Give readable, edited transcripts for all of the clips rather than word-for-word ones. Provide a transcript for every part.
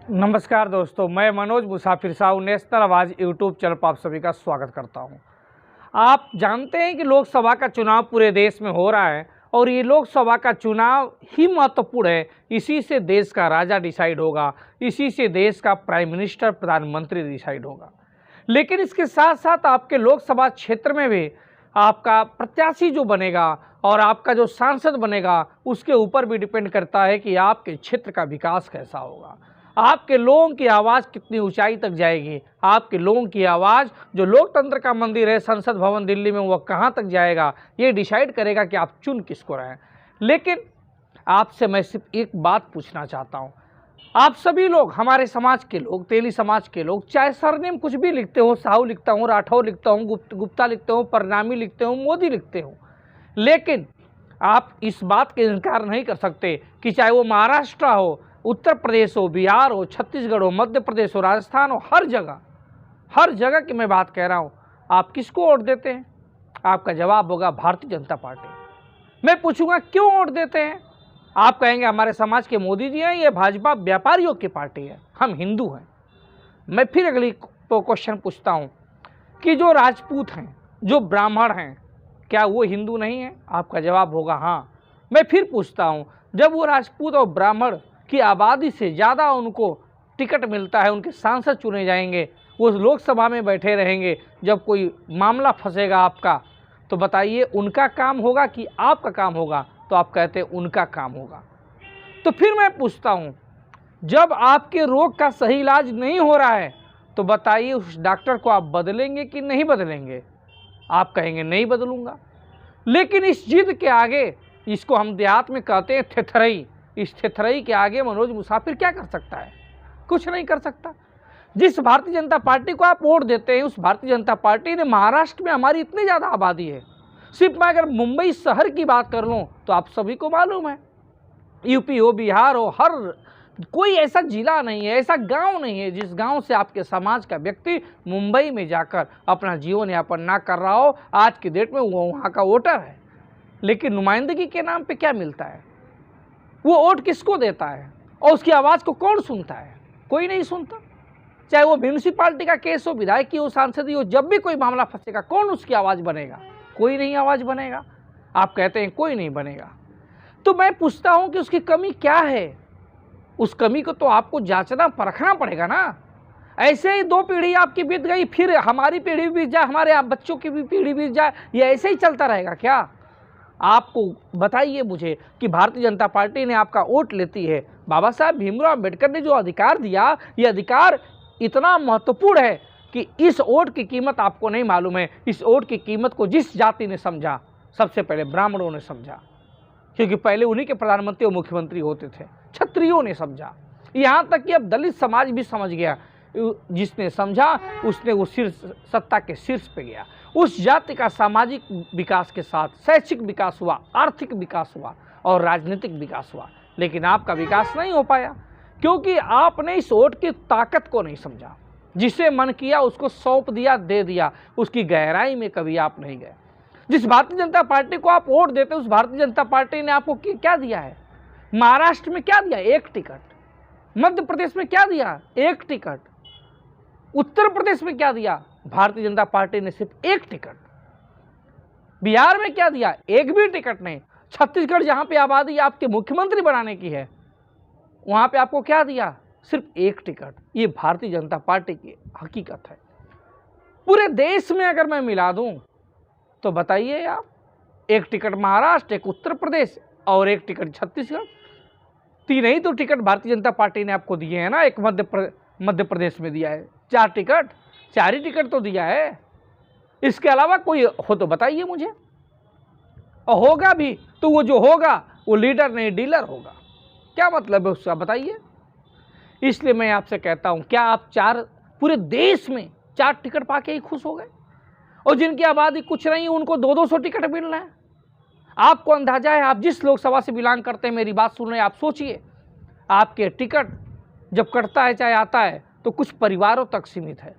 नमस्कार दोस्तों, मैं मनोज मुसाफिर साहू नेशनल आवाज़ यूट्यूब चैनल पर आप सभी का स्वागत करता हूं। आप जानते हैं कि लोकसभा का चुनाव पूरे देश में हो रहा है और ये लोकसभा का चुनाव ही महत्वपूर्ण है। इसी से देश का राजा डिसाइड होगा, इसी से देश का प्राइम मिनिस्टर प्रधानमंत्री डिसाइड होगा। लेकिन इसके साथ साथ आपके लोकसभा क्षेत्र में भी आपका प्रत्याशी जो बनेगा और आपका जो सांसद बनेगा उसके ऊपर भी डिपेंड करता है कि आपके क्षेत्र का विकास कैसा होगा, आपके लोगों की आवाज़ कितनी ऊंचाई तक जाएगी, आपके लोगों की आवाज़ जो लोकतंत्र का मंदिर है संसद भवन दिल्ली में वह कहाँ तक जाएगा, ये डिसाइड करेगा कि आप चुन किसको रहे हैं। लेकिन आपसे मैं सिर्फ एक बात पूछना चाहता हूँ, आप सभी लोग, हमारे समाज के लोग, तेली समाज के लोग, चाहे सरनेम कुछ भी लिखते हो, साहू लिखता हूँ, राठौर लिखता हूँ, गुप्ता लिखते हो, परनामी लिखते हो, मोदी लिखते हो, लेकिन आप इस बात के इनकार नहीं कर सकते कि चाहे वो महाराष्ट्र हो, उत्तर प्रदेश हो, बिहार हो, छत्तीसगढ़ हो, मध्य प्रदेश हो, राजस्थान हो, हर जगह की मैं बात कह रहा हूँ, आप किसको वोट देते हैं? आपका जवाब होगा भारतीय जनता पार्टी। मैं पूछूंगा क्यों वोट देते हैं? आप कहेंगे हमारे समाज के मोदी जी हैं, ये भाजपा व्यापारियों की पार्टी है, हम हिंदू हैं। मैं फिर अगली क्वेश्चन पूछता हूँ कि जो राजपूत हैं, जो ब्राह्मण हैं, क्या वो हिंदू नहीं है? आपका जवाब होगा हाँ। मैं फिर पूछता हूँ, जब वो राजपूत और ब्राह्मण की आबादी से ज़्यादा उनको टिकट मिलता है, उनके सांसद चुने जाएंगे, वो लोकसभा में बैठे रहेंगे, जब कोई मामला फंसेगा आपका, तो बताइए उनका काम होगा कि आपका काम होगा? तो आप कहते हैं उनका काम होगा। तो फिर मैं पूछता हूँ, जब आपके रोग का सही इलाज नहीं हो रहा है तो बताइए उस डॉक्टर को आप बदलेंगे कि नहीं बदलेंगे? आप कहेंगे नहीं बदलूंगा। लेकिन इस जिद के आगे, इसको हम देहात में कहते हैं थेथरई, इस थेथरई के आगे मनोज मुसाफिर क्या कर सकता है? कुछ नहीं कर सकता। जिस भारतीय जनता पार्टी को आप वोट देते हैं, उस भारतीय जनता पार्टी ने, महाराष्ट्र में हमारी इतनी ज़्यादा आबादी है, सिर्फ मैं अगर मुंबई शहर की बात कर लूँ तो आप सभी को मालूम है, यूपी हो, बिहार हो, हर कोई ऐसा जिला नहीं है, ऐसा गांव नहीं है जिस गांव से आपके समाज का व्यक्ति मुंबई में जाकर अपना जीवन यापन ना कर रहा हो। आज की डेट में वो वहाँ का वोटर है, लेकिन नुमाइंदगी के नाम पे क्या मिलता है? वो वोट किसको देता है और उसकी आवाज़ को कौन सुनता है? कोई नहीं सुनता। चाहे वो म्यूनिसिपालिटी का केस हो, विधायक की हो, सांसद हो, जब भी कोई मामला फंसेगा कौन उसकी आवाज़ बनेगा? कोई नहीं आवाज़ बनेगा। आप कहते हैं कोई नहीं बनेगा, तो मैं पूछता हूं कि उसकी कमी क्या है? उस कमी को तो आपको जांचना परखना पड़ेगा ना। ऐसे ही 2 पीढ़ी आपकी बीत गई, फिर हमारी पीढ़ी बीत जाए, हमारे आप बच्चों की भी पीढ़ी बीत जाए, ये ऐसे ही चलता रहेगा क्या? आपको बताइए मुझे कि भारतीय जनता पार्टी ने आपका वोट लेती है, बाबा साहब भीमराव अम्बेडकर ने जो अधिकार दिया, ये अधिकार इतना महत्वपूर्ण है कि इस वोट की कीमत आपको नहीं मालूम है। इस वोट की कीमत को जिस जाति ने समझा, सबसे पहले ब्राह्मणों ने समझा, क्योंकि पहले उन्हीं के प्रधानमंत्री और मुख्यमंत्री होते थे। क्षत्रियों ने समझा, यहाँ तक कि अब दलित समाज भी समझ गया। जिसने समझा उसने वो शीर्ष, सत्ता के शीर्ष पे गया। उस जाति का सामाजिक विकास के साथ शैक्षिक विकास हुआ, आर्थिक विकास हुआ और राजनीतिक विकास हुआ। लेकिन आपका विकास नहीं हो पाया क्योंकि आपने इस वोट की ताकत को नहीं समझा। जिसे मन किया उसको सौंप दिया, दे दिया, उसकी गहराई में कभी आप नहीं गए। जिस भारतीय जनता पार्टी को आप वोट देते हैं, उस भारतीय जनता पार्टी ने आपको क्या दिया है? महाराष्ट्र में क्या दिया? 1 टिकट। मध्य प्रदेश में क्या दिया? 1 टिकट। उत्तर प्रदेश में क्या दिया? भारतीय जनता पार्टी ने सिर्फ 1 टिकट। बिहार में क्या दिया? 1 भी टिकट नहीं। छत्तीसगढ़ जहां पे आबादी आपके मुख्यमंत्री बनाने की है, वहां पे आपको क्या दिया? सिर्फ 1 टिकट। ये भारतीय जनता पार्टी की हकीकत है। पूरे देश में अगर मैं मिला दूं तो बताइए आप, 1 टिकट महाराष्ट्र, 1 उत्तर प्रदेश और 1 टिकट छत्तीसगढ़, 3 ही तो टिकट भारतीय जनता पार्टी ने आपको दिए हैं ना। 1 मध्य प्रदेश में दिया है, 4 टिकट, 4 ही टिकट तो दिया है। इसके अलावा कोई हो तो बताइए मुझे, और होगा भी तो वो जो होगा वो लीडर नहीं डीलर होगा। क्या मतलब है उसका बताइए? इसलिए मैं आपसे कहता हूं, क्या आप पूरे देश में 4 टिकट पाके ही खुश हो गए? और जिनकी आबादी कुछ नहीं, उनको 200 टिकट मिल रहे हैं। आपको अंदाजा है, आप जिस लोकसभा से बिलोंग करते हैं, मेरी बात सुन रहे हैं, आप सोचिए, आपके टिकट जब कटता है, चाहे आता है, तो कुछ परिवारों तक सीमित है।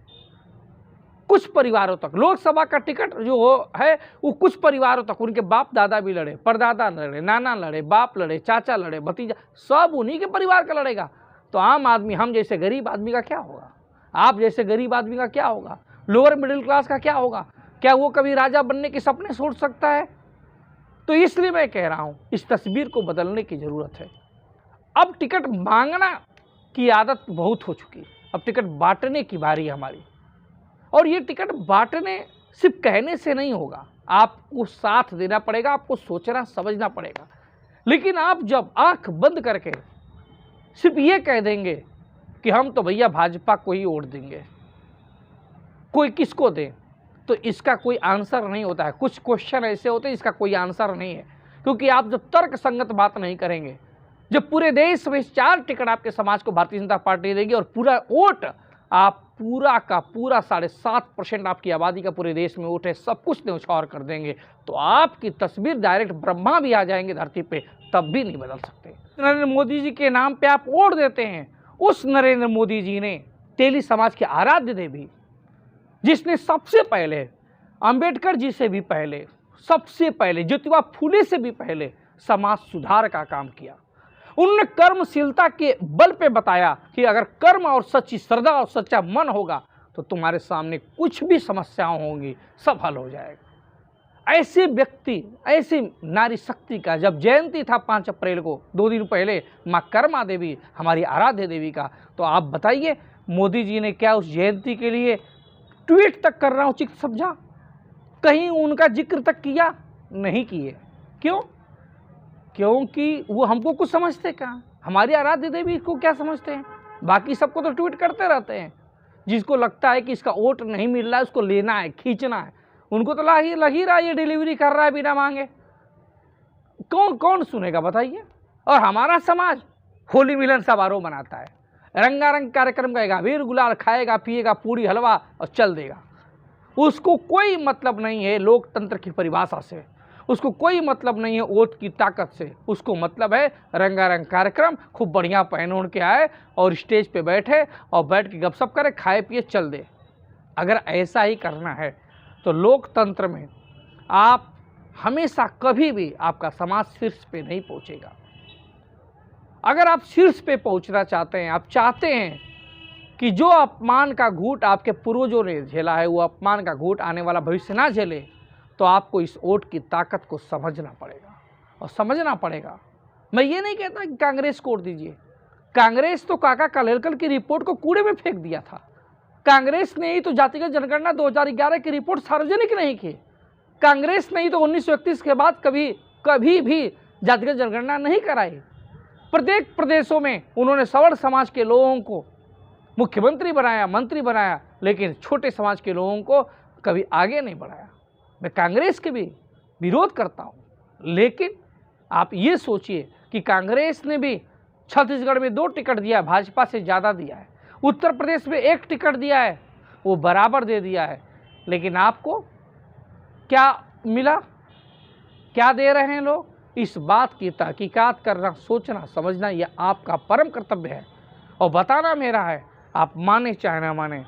कुछ परिवारों तक लोकसभा का टिकट जो है वो कुछ परिवारों तक, उनके बाप दादा भी लड़े, परदादा लड़े, नाना लड़े, बाप लड़े, चाचा लड़े, भतीजा, सब उन्हीं के परिवार का लड़ेगा। तो आम आदमी, हम जैसे गरीब आदमी का क्या होगा? आप जैसे गरीब आदमी का क्या होगा? लोअर मिडिल क्लास का क्या होगा? क्या वो कभी राजा बनने के सपने सोच सकता है? तो इसलिए मैं कह रहा हूँ, इस तस्वीर को बदलने की ज़रूरत है। अब टिकट मांगना की आदत बहुत हो चुकी है, अब टिकट बांटने की बारी है हमारी। और ये टिकट बांटने सिर्फ कहने से नहीं होगा, आपको साथ देना पड़ेगा, आपको सोचना समझना पड़ेगा। लेकिन आप जब आंख बंद करके सिर्फ ये कह देंगे कि हम तो भैया भाजपा को ही वोट देंगे, कोई किसको दें, तो इसका कोई आंसर नहीं होता है। कुछ क्वेश्चन ऐसे होते हैं इसका कोई आंसर नहीं है, क्योंकि आप जब तर्क संगत बात नहीं करेंगे, जब पूरे देश में 4 टिकट आपके समाज को भारतीय जनता पार्टी देगी और पूरा वोट आप पूरा का पूरा 7.5% आपकी आबादी का पूरे देश में वोट है, सब कुछ न्यौछावर कर देंगे, तो आपकी तस्वीर डायरेक्ट ब्रह्मा भी आ जाएंगे धरती पे, तब भी नहीं बदल सकते। नरेंद्र मोदी जी के नाम पे आप वोट देते हैं। उस नरेंद्र मोदी जी ने तेली समाज के आराध्य देवी, जिसने सबसे पहले अंबेडकर जी से भी पहले, सबसे पहले ज्योतिबा फूले से भी पहले समाज सुधार का काम किया। उन्होंने कर्मशीलता के बल पे बताया कि अगर कर्म और सच्ची श्रद्धा और सच्चा मन होगा तो तुम्हारे सामने कुछ भी समस्याएं होंगी, सब हल हो जाएगा। ऐसे व्यक्ति, ऐसी नारी शक्ति का जब जयंती था 5 अप्रैल को, 2 दिन पहले माँ कर्मा देवी, हमारी आराध्य देवी का, तो आप बताइए मोदी जी ने क्या उस जयंती के लिए ट्वीट तक करना उचित समझा? कहीं उनका जिक्र तक किया? नहीं किए। क्यों? क्योंकि वो हमको कुछ समझते कहाँ, हमारी आराध्य देवी को क्या समझते हैं? बाकी सबको तो ट्वीट करते रहते हैं। जिसको लगता है कि इसका वोट नहीं मिल रहा है, उसको लेना है, खींचना है, उनको तो लग ही रहा है ये डिलीवरी कर रहा है बिना मांगे। कौन सुनेगा बताइए? और हमारा समाज होली मिलन समारोह मनाता है, रंगारंग कार्यक्रम करेगा, वीर गुलाल खाएगा, पिएगा, पूरी हलवा और चल देगा। उसको कोई मतलब नहीं है लोकतंत्र की परिभाषा से, उसको कोई मतलब नहीं है वोट की ताकत से। उसको मतलब है रंगारंग कार्यक्रम, खूब बढ़िया पहन ओढ़ के आए और स्टेज पे बैठे और बैठ के गपशप करे, खाए पिए चल दे। अगर ऐसा ही करना है तो लोकतंत्र में आप हमेशा कभी भी आपका समाज शीर्ष पे नहीं पहुंचेगा। अगर आप शीर्ष पे पहुंचना चाहते हैं, आप चाहते हैं कि जो अपमान का घूंट आपके पूर्वजों ने झेला है वो अपमान का घूंट आने वाला भविष्य ना झेले, तो आपको इस वोट की ताकत को समझना पड़ेगा और समझना पड़ेगा। मैं ये नहीं कहता कि कांग्रेस को वोट दीजिए, कांग्रेस तो काका कालेलकर की रिपोर्ट को कूड़े में फेंक दिया था। कांग्रेस ने ही तो जातिगत जनगणना 2011 की रिपोर्ट सार्वजनिक नहीं की। कांग्रेस ने ही तो 1931 के बाद कभी भी जातिगत जनगणना नहीं कराई। प्रत्येक प्रदेशों में उन्होंने सवर्ण समाज के लोगों को मुख्यमंत्री बनाया, मंत्री बनाया, लेकिन छोटे समाज के लोगों को कभी आगे नहीं बढ़ाया। मैं कांग्रेस के भी विरोध करता हूँ, लेकिन आप ये सोचिए कि कांग्रेस ने भी छत्तीसगढ़ में 2 टिकट दिया, भाजपा से ज़्यादा दिया है। उत्तर प्रदेश में 1 टिकट दिया है, वो बराबर दे दिया है। लेकिन आपको क्या मिला, क्या दे रहे हैं लोग? इस बात की तहकीकात करना, सोचना समझना यह आपका परम कर्तव्य है और बताना मेरा है। आप माने चाहे ना माने,